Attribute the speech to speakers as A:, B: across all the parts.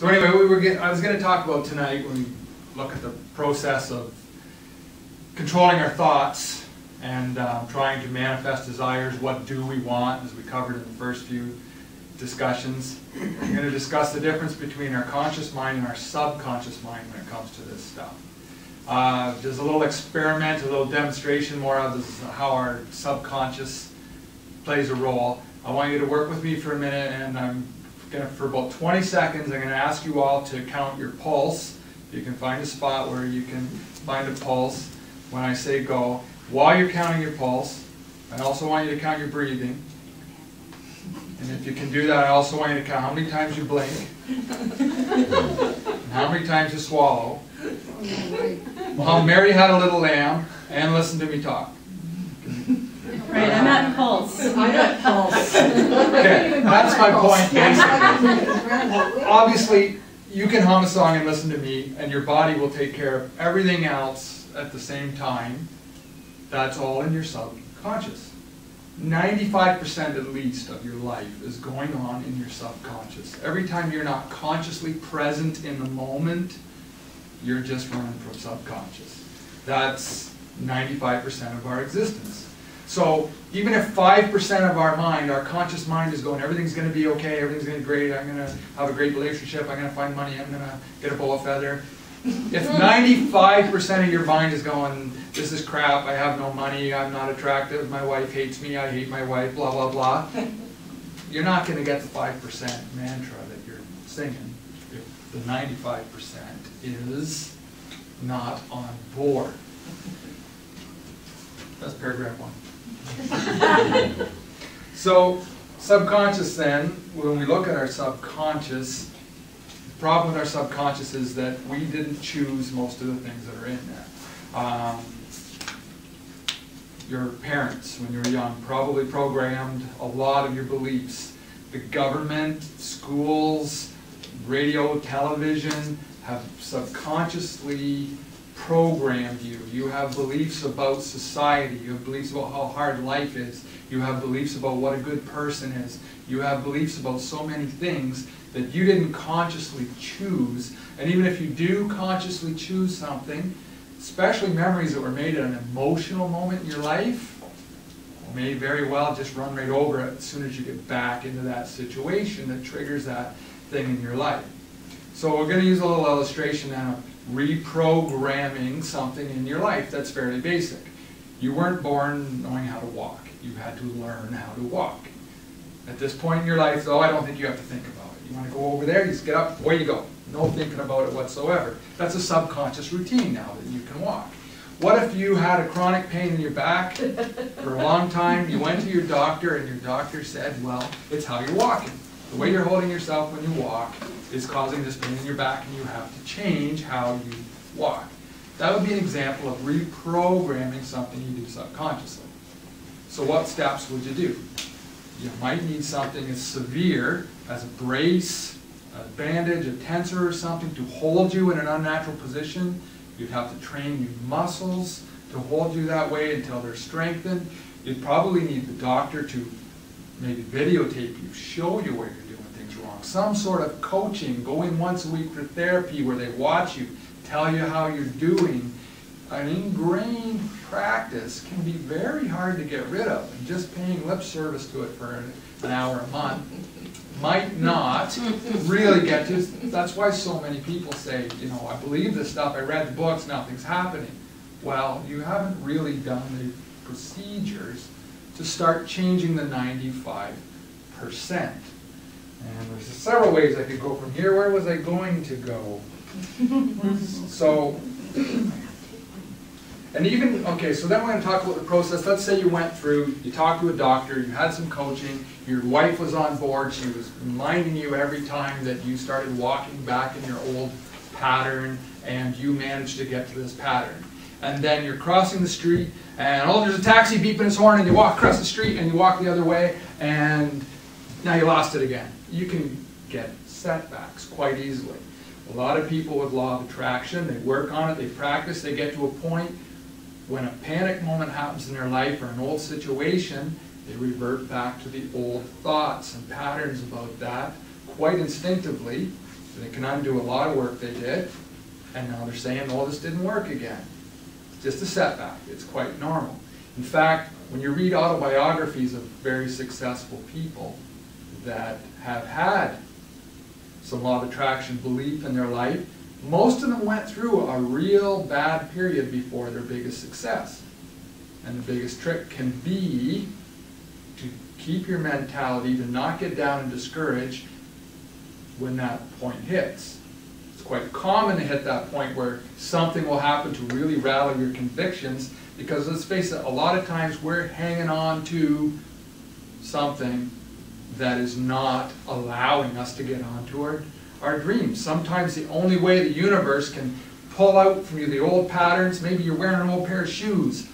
A: So anyway, I was going to talk about tonight, when we look at the process of controlling our thoughts and trying to manifest desires, what do we want, as we covered in the first few discussions. I'm going to discuss the difference between our conscious mind and our subconscious mind when it comes to this stuff. There's a little experiment, a little demonstration more of this is how our subconscious plays a role. I want you to work with me for a minute, and I'm going to, for about 20 seconds, I'm going to ask you all to count your pulse. You can find a spot where you can find a pulse when I say go. While you're counting your pulse, I also want you to count your breathing. And if you can do that, I also want you to count how many times you blink, and how many times you swallow, how Mary had a little lamb, and listen to me talk.
B: Right, I'm at pulse.
C: I'm at pulse.
A: Okay, that's my point basically. Obviously, you can hum a song and listen to me, and your body will take care of everything else at the same time. That's all in your subconscious. 95% at least of your life is going on in your subconscious. Every time you're not consciously present in the moment, you're just running from subconscious. That's 95% of our existence. So even if 5% of our mind, our conscious mind, is going, everything's going to be okay, everything's going to be great, I'm going to have a great relationship, I'm going to find money, I'm going to get a bowl of feather. If 95% of your mind is going, this is crap, I have no money, I'm not attractive, my wife hates me, I hate my wife, blah, blah, blah, you're not going to get the 5% mantra that you're singing if the 95% is not on board. That's paragraph 1. So, subconscious then, when we look at our subconscious, the problem with our subconscious is that we didn't choose most of the things that are in there. Your parents, when you were young, probably programmed a lot of your beliefs. The government, schools, radio, television have subconsciously programmed you. You have beliefs about society. You have beliefs about how hard life is. You have beliefs about what a good person is. You have beliefs about so many things that you didn't consciously choose. And even if you do consciously choose something, especially memories that were made at an emotional moment in your life, may very well just run right over it as soon as you get back into that situation that triggers that thing in your life. So we're going to use a little illustration now of reprogramming something in your life that's fairly basic. You weren't born knowing how to walk. You had to learn how to walk. At this point in your life, though, I don't think you have to think about it. You want to go over there, you just get up, away you go. No thinking about it whatsoever. That's a subconscious routine now that you can walk. What if you had a chronic pain in your back for a long time, you went to your doctor and your doctor said, well, it's how you're walking. The way you're holding yourself when you walk is causing this pain in your back, and you have to change how you walk. That would be an example of reprogramming something you do subconsciously. So what steps would you do? You might need something as severe as a brace, a bandage, a tensor or something to hold you in an unnatural position. You'd have to train your muscles to hold you that way until they're strengthened. You'd probably need the doctor to maybe videotape you, show you where you're doing things wrong. Some sort of coaching, go in once a week for therapy where they watch you, tell you how you're doing. An ingrained practice can be very hard to get rid of, and just paying lip service to it for an hour a month might not really get to. That's why so many people say, you know, I believe this stuff, I read the books, nothing's happening. Well, you haven't really done the procedures to start changing the 95%. And there's several ways I could go from here. Where was I going to go? So, and even, okay, so then we're going to talk about the process. Let's say you went through, you talked to a doctor, you had some coaching, your wife was on board, she was reminding you every time that you started walking back in your old pattern, and you managed to get to this pattern. And then you're crossing the street, and oh, there's a taxi beeping its horn, and you walk across the street, and you walk the other way, and now you lost it again. You can get setbacks quite easily. A lot of people with law of attraction, they work on it, they practice, they get to a point when a panic moment happens in their life or an old situation, they revert back to the old thoughts and patterns about that quite instinctively, They can undo a lot of work they did, and now they're saying, oh, this didn't work again. It's just a setback. It's quite normal. In fact, when you read autobiographies of very successful people that have had some law of attraction belief in their life, most of them went through a real bad period before their biggest success. And the biggest trick can be to keep your mentality, to not get down and discouraged when that point hits. It's quite common to hit that point where something will happen to really rattle your convictions, because let's face it, a lot of times we're hanging on to something that is not allowing us to get onto our dreams. Sometimes the only way the universe can pull out from you the old patterns, maybe you're wearing an old pair of shoes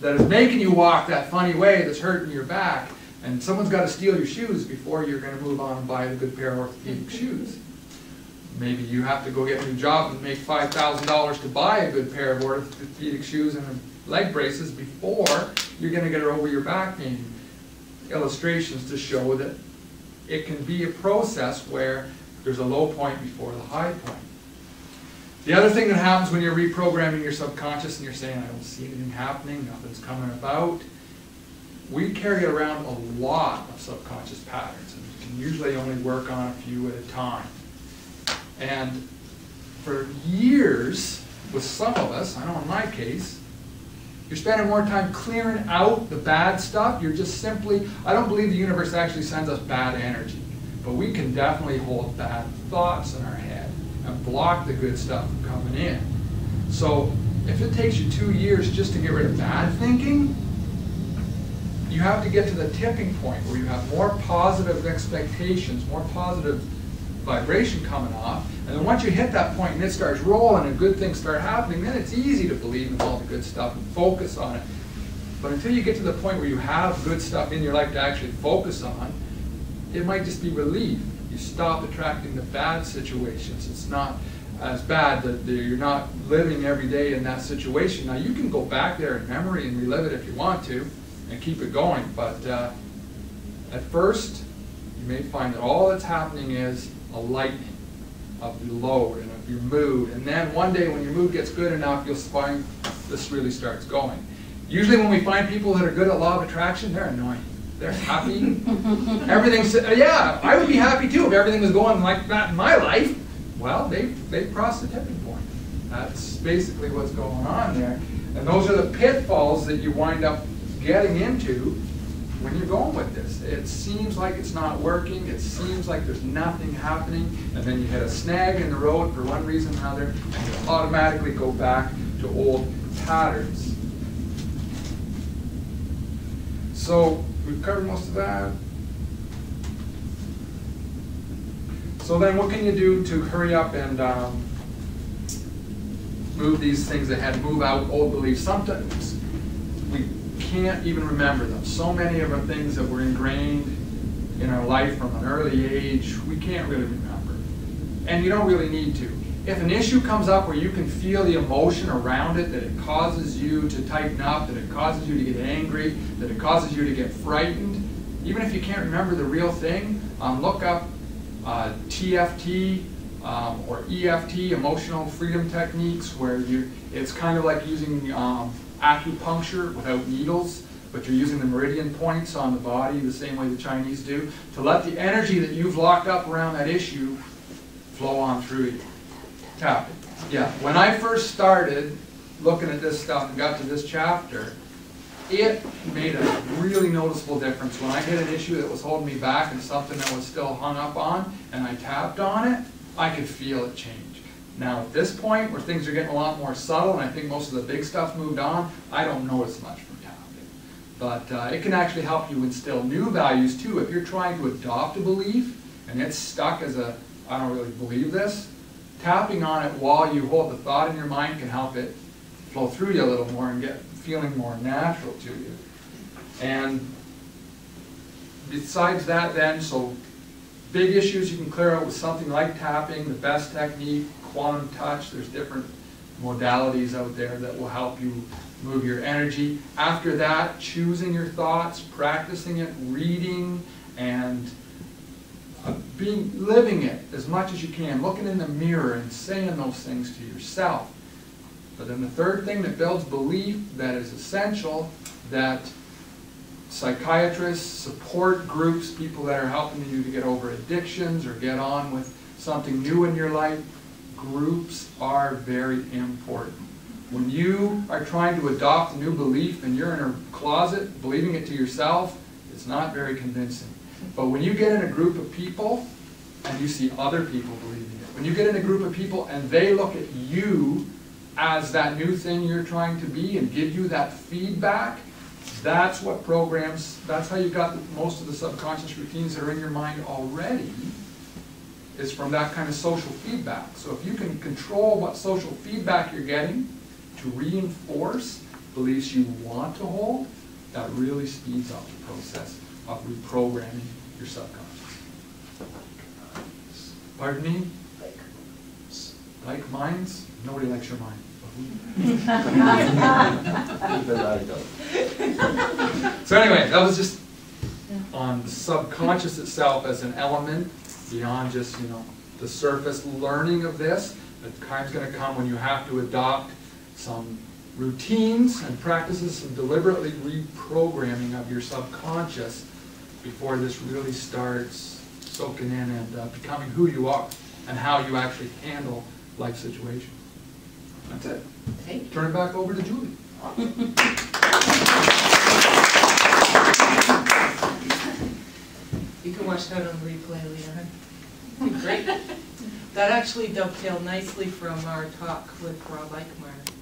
A: that is making you walk that funny way that's hurting your back, and someone's got to steal your shoes before you're going to move on and buy a good pair of orthopedic shoes. Maybe you have to go get a new job and make $5,000 to buy a good pair of orthopedic shoes and leg braces before you're going to get over your back pain. Illustrations to show that it can be a process where there's a low point before the high point. The other thing that happens when you're reprogramming your subconscious and you're saying, I don't see anything happening, nothing's coming about, we carry around a lot of subconscious patterns, and we can usually only work on a few at a time. And for years, with some of us, I know in my case, you're spending more time clearing out the bad stuff. You're just simply, I don't believe the universe actually sends us bad energy, but we can definitely hold bad thoughts in our head and block the good stuff from coming in. So if it takes you 2 years just to get rid of bad thinking, you have to get to the tipping point where you have more positive expectations, more positive vibration coming off, and then once you hit that point and it starts rolling and good things start happening, then it's easy to believe in all the good stuff and focus on it. But until you get to the point where you have good stuff in your life to actually focus on, it might just be relief. You stop attracting the bad situations. It's not as bad that you're not living every day in that situation. Now you can go back there in memory and relive it if you want to and keep it going, but at first you may find that all that's happening is a lightening of your load and of your mood, and then one day when your mood gets good enough, you'll find this really starts going. Usually when we find people that are good at law of attraction, they're annoying. They're happy. Everything's, yeah, I would be happy too if everything was going like that in my life. Well, they've crossed the tipping point. That's basically what's going on there. And those are the pitfalls that you wind up getting into when you're going with this. It seems like it's not working, it seems like there's nothing happening, and then you hit a snag in the road for one reason or another, and you automatically go back to old patterns. So we've covered most of that. So then what can you do to hurry up and move these things ahead, move out old beliefs? Sometimes we can't even remember them. So many of the things that were ingrained in our life from an early age, we can't really remember. And you don't really need to. If an issue comes up where you can feel the emotion around it, that it causes you to tighten up, that it causes you to get angry, that it causes you to get frightened, even if you can't remember the real thing, look up TFT or EFT, emotional freedom techniques, where it's kind of like using acupuncture without needles, but you're using the meridian points on the body the same way the Chinese do, to let the energy that you've locked up around that issue flow on through you. Tapping. Yeah, when I first started looking at this stuff and got to this chapter, it made a really noticeable difference. When I hit an issue that was holding me back and something that was still hung up on, and I tapped on it, I could feel it change. Now at this point, where things are getting a lot more subtle, and I think most of the big stuff moved on, I don't notice much from tapping. But it can actually help you instill new values too. If you're trying to adopt a belief, and it's stuck as a, I don't really believe this, tapping on it while you hold the thought in your mind can help it flow through you a little more and get feeling more natural to you. And besides that then, so big issues you can clear out with something like tapping, the best technique, quantum touch. There's different modalities out there that will help you move your energy. After that, choosing your thoughts, practicing it, reading, and living it as much as you can, looking in the mirror and saying those things to yourself. But then the third thing that builds belief that is essential, that psychiatrists, support groups, people that are helping you to get over addictions or get on with something new in your life, groups are very important. When you are trying to adopt a new belief and you're in a closet believing it to yourself, it's not very convincing. But when you get in a group of people and you see other people believing it, when you get in a group of people and they look at you as that new thing you're trying to be and give you that feedback, that's what programs, that's how you got most of the subconscious routines that are in your mind already, is from that kind of social feedback. So if you can control what social feedback you're getting to reinforce beliefs you want to hold, that really speeds up the process of reprogramming your subconscious. Pardon me? Like minds? Nobody likes your mind. So anyway, that was just on the subconscious itself as an element beyond just, the surface learning of this. The time's going to come when you have to adopt some routines and practices, some deliberately reprogramming of your subconscious before this really starts soaking in and becoming who you are and how you actually handle life situations. That's it.
C: Thank you.
A: Turn it back over to Julie.
C: You can watch that on replay later. Great. That actually dovetailed nicely from our talk with Rob Eichmeyer.